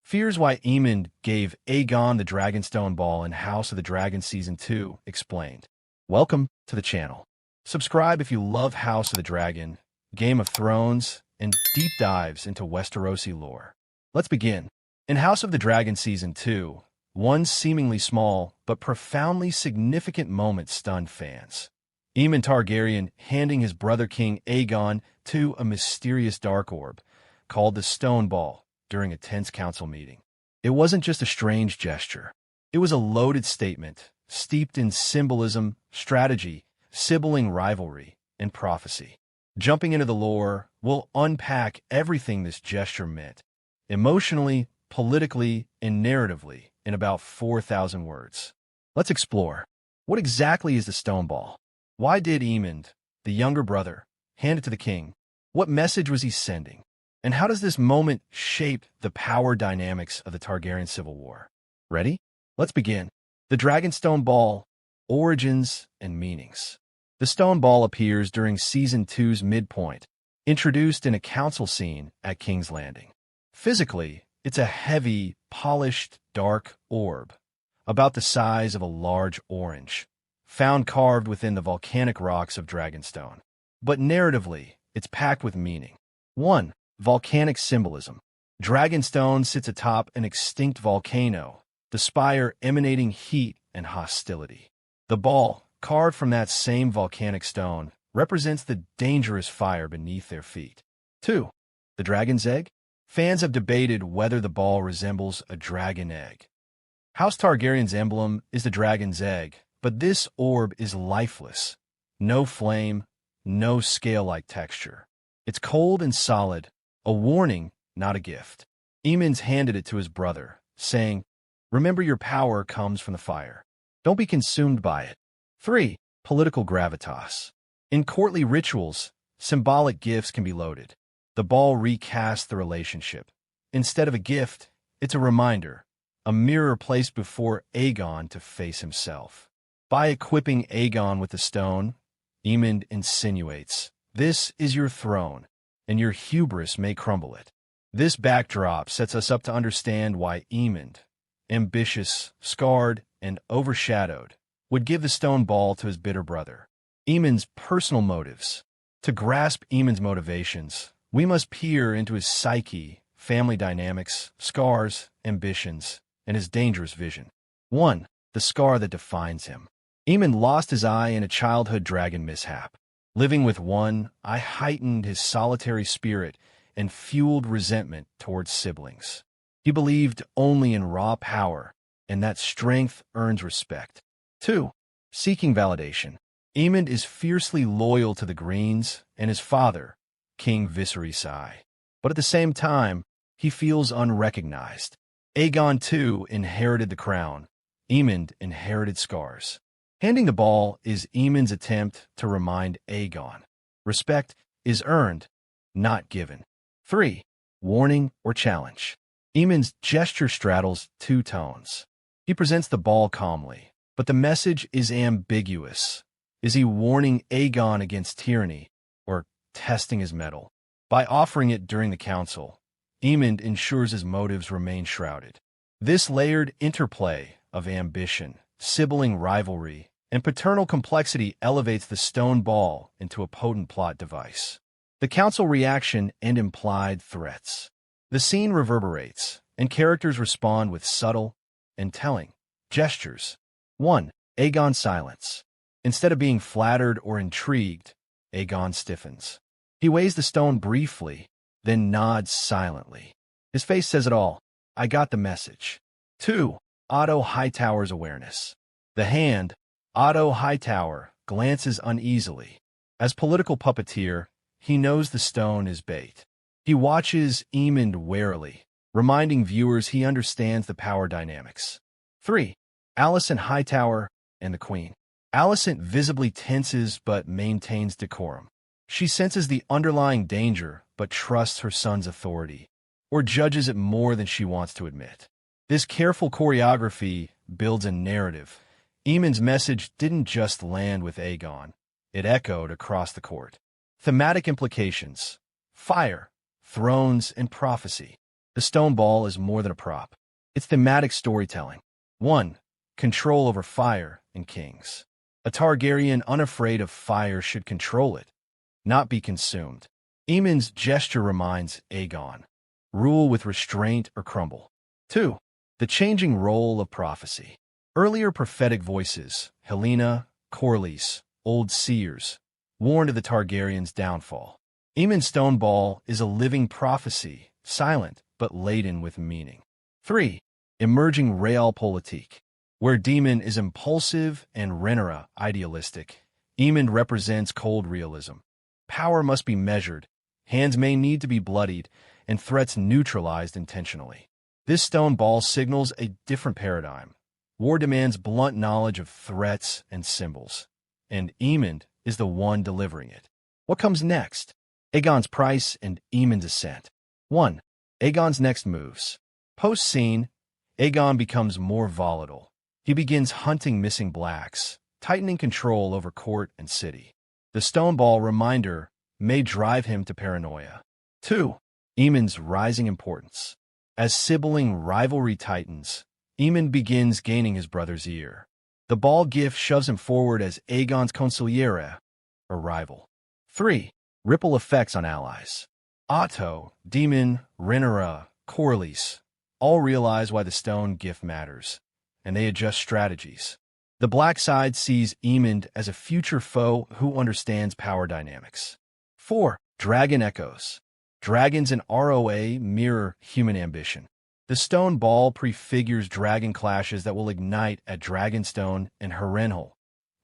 Fears why Aemond gave Aegon the Dragonstone ball in House of the Dragon Season 2 explained. Welcome to the channel. Subscribe if you love House of the Dragon, Game of Thrones, and deep dives into Westerosi lore. Let's begin. In House of the Dragon Season 2, one seemingly small but profoundly significant moment stunned fans. Aemond Targaryen handing his brother King Aegon II a mysterious dark orb, called the Stone Ball, during a tense council meeting. It wasn't just a strange gesture. It was a loaded statement, steeped in symbolism, strategy, sibling rivalry, and prophecy. Jumping into the lore, we'll unpack everything this gesture meant, emotionally, politically, and narratively, in about 4,000 words. Let's explore. What exactly is the Stone Ball? Why did Aemond, the younger brother, hand it to the king? What message was he sending? And how does this moment shape the power dynamics of the Targaryen Civil War? Ready? Let's begin. The Dragonstone Ball, origins and meanings. The Stone Ball appears during Season 2's midpoint, introduced in a council scene at King's Landing. Physically, it's a heavy, polished, dark orb, about the size of a large orange, found carved within the volcanic rocks of Dragonstone. But narratively, it's packed with meaning. 1. Volcanic symbolism. Dragonstone sits atop an extinct volcano, the spire emanating heat and hostility. The ball, carved from that same volcanic stone, represents the dangerous fire beneath their feet. 2. The dragon's egg. Fans have debated whether the ball resembles a dragon egg. House Targaryen's emblem is the dragon's egg, but this orb is lifeless. No flame, no scale-like texture. It's cold and solid, a warning, not a gift. Aemond's handed it to his brother, saying, "Remember your power comes from the fire. Don't be consumed by it." 3. Political gravitas. In courtly rituals, symbolic gifts can be loaded. The ball recasts the relationship. Instead of a gift, it's a reminder, a mirror placed before Aegon to face himself. By equipping Aegon with the stone, Aemond insinuates, "This is your throne, and your hubris may crumble it." This backdrop sets us up to understand why Aemond, ambitious, scarred, and overshadowed, would give the stone ball to his bitter brother. Aemond's personal motives. To grasp Aemond's motivations, we must peer into his psyche, family dynamics, scars, ambitions, and his dangerous vision. 1. The scar that defines him. Aemond lost his eye in a childhood dragon mishap. Living with one eye heightened his solitary spirit and fueled resentment towards siblings. He believed only in raw power, and that strength earns respect. 2. Seeking validation. Aemond is fiercely loyal to the Greens and his father, King Viserys. But at the same time, he feels unrecognized. Aegon II inherited the crown. Aemond inherited scars. Handing the ball is Aemond's attempt to remind Aegon. Respect is earned, not given. 3. Warning or challenge. Aemond's gesture straddles two tones. He presents the ball calmly, but the message is ambiguous. Is he warning Aegon against tyranny or testing his mettle? By offering it during the council, Aemond ensures his motives remain shrouded. This layered interplay of ambition, sibling rivalry, and paternal complexity elevates the stone ball into a potent plot device. The council reaction and implied threats. The scene reverberates, and characters respond with subtle and telling gestures. 1. Aegon's silence. Instead of being flattered or intrigued, Aegon stiffens. He weighs the stone briefly, then nods silently. His face says it all. I got the message. 2. Otto Hightower's awareness. The hand, Otto Hightower, glances uneasily. As political puppeteer, he knows the stone is bait. He watches Aemond warily, reminding viewers he understands the power dynamics. 3. Alicent Hightower and the Queen. Alicent visibly tenses but maintains decorum. She senses the underlying danger but trusts her son's authority, or judges it more than she wants to admit. This careful choreography builds a narrative. Aemond's message didn't just land with Aegon. It echoed across the court. Thematic implications. Fire, thrones, and prophecy. The stone ball is more than a prop. It's thematic storytelling. 1. Control over fire and kings. A Targaryen unafraid of fire should control it, not be consumed. Aemond's gesture reminds Aegon, rule with restraint or crumble. 2. The changing role of prophecy. Earlier prophetic voices, Helena, Corlys, old seers, warned of the Targaryens' downfall. Aemond's stone ball is a living prophecy, silent but laden with meaning. 3. Emerging realpolitik. Where Daemon is impulsive and Rhaenyra idealistic, Aemond represents cold realism. Power must be measured, hands may need to be bloodied, and threats neutralized intentionally. This stone ball signals a different paradigm. War demands blunt knowledge of threats and symbols, and Aemond is the one delivering it. What comes next? Aegon's price and Aemond's ascent. 1. Aegon's next moves. Post-scene, Aegon becomes more volatile. He begins hunting missing blacks, tightening control over court and city. The stone ball reminder may drive him to paranoia. 2. Aemond's rising importance. As sibling rivalry tightens, Aemond begins gaining his brother's ear. The ball gift shoves him forward as Aegon's consigliere, a rival. 3. Ripple effects on allies. Otto, Daemon, Rhaenyra, Corlys all realize why the stone gift matters, and they adjust strategies. The black side sees Aemond as a future foe who understands power dynamics. 4. Dragon echoes. Dragons in ROA mirror human ambition. The stone ball prefigures dragon clashes that will ignite at Dragonstone and Harrenhal,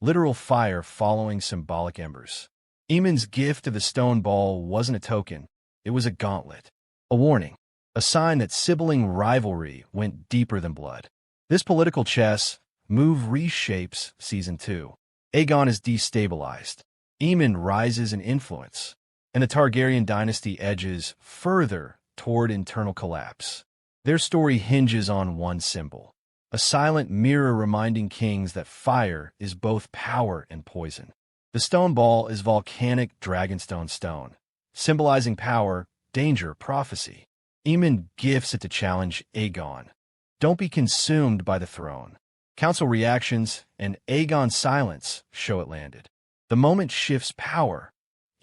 literal fire following symbolic embers. Aemond's gift to the stone ball wasn't a token, it was a gauntlet. A warning, a sign that sibling rivalry went deeper than blood. This political chess move reshapes Season 2. Aegon is destabilized. Aemond rises in influence, and the Targaryen dynasty edges further toward internal collapse. Their story hinges on one symbol, a silent mirror reminding kings that fire is both power and poison. The stone ball is volcanic Dragonstone stone, symbolizing power, danger, prophecy. Aemond gifts it to challenge Aegon. Don't be consumed by the throne. Council reactions and Aegon's silence show it landed. The moment shifts power.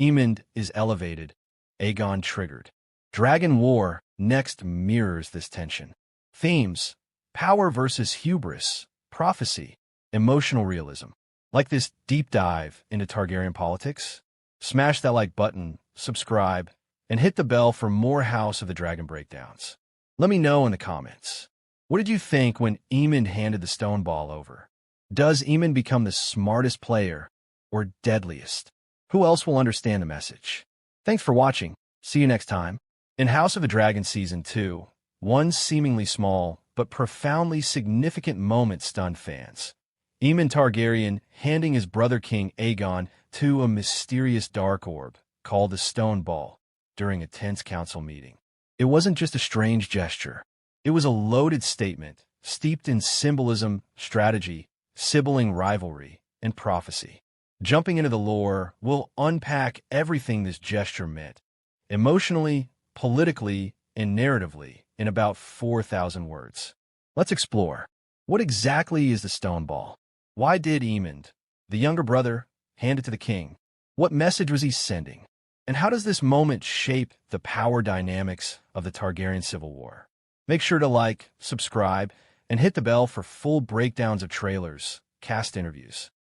Aemond is elevated, Aegon triggered. Dragon War next mirrors this tension. Themes: power versus hubris, prophecy, emotional realism. Like this deep dive into Targaryen politics? Smash that like button, subscribe, and hit the bell for more House of the Dragon breakdowns. Let me know in the comments. What did you think when Aemond handed the stone ball over? Does Aemond become the smartest player or deadliest? Who else will understand the message? Thanks for watching. See you next time. In House of the Dragon Season 2, one seemingly small but profoundly significant moment stunned fans. Aemond Targaryen handing his brother King Aegon to a mysterious dark orb called the Stone Ball during a tense council meeting. It wasn't just a strange gesture. It was a loaded statement, steeped in symbolism, strategy, sibling rivalry, and prophecy. Jumping into the lore, we'll unpack everything this gesture meant, emotionally, politically, and narratively, in about 4,000 words. Let's explore. What exactly is the Stone Ball? Why did Aemond, the younger brother, hand it to the king? What message was he sending? And how does this moment shape the power dynamics of the Targaryen Civil War? Make sure to like, subscribe, and hit the bell for full breakdowns of trailers, cast interviews,